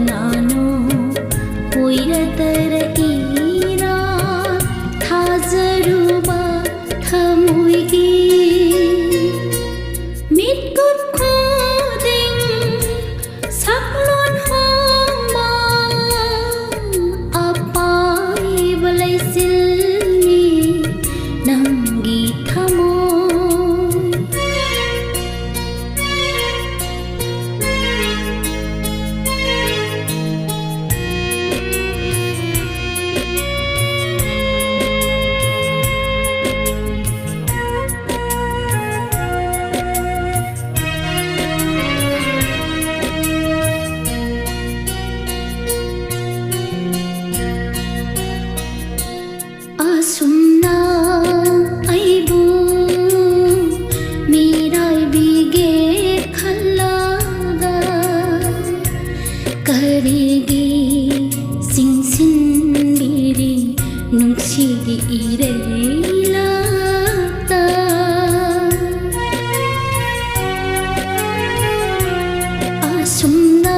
ನಾನು ಒಯ್ರತರ ಈರಾ थाजरुबा थमुइगी मितकुट खोदिं साक्लन हमा apai balai silni nanggi thamoy asumna aibu mirai bige khalaga karigi singsin biri nungsigi ireilata asumna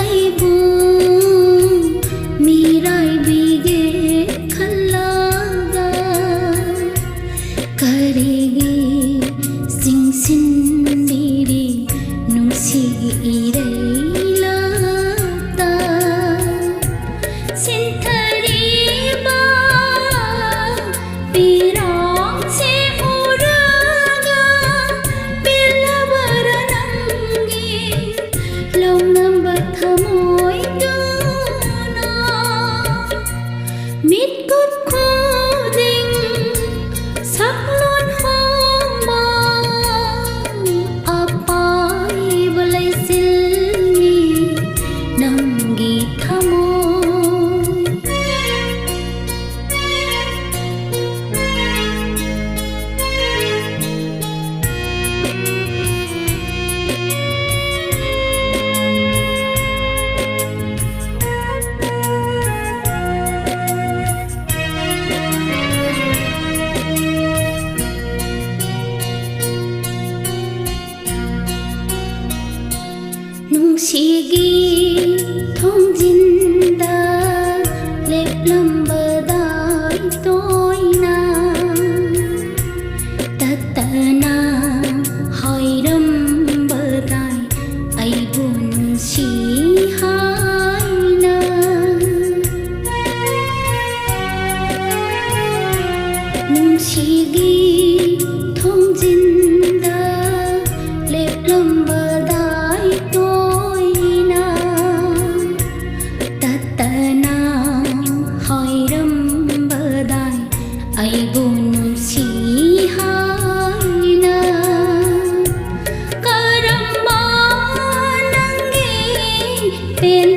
aibu mirai bige karigi singsin biri nungsigi ireilata sinthariba pirong se uraga pilabara nangi launamba thamoy duna mitkut khoding saklon homa apai balai silni nanggi thamoy nungsigi thongjinda leplambadai toina tatana hoiram badai aibun si haina nungsigi thongjinda leplambadai tatana hoiram badai aibun si haina karamba nangi pen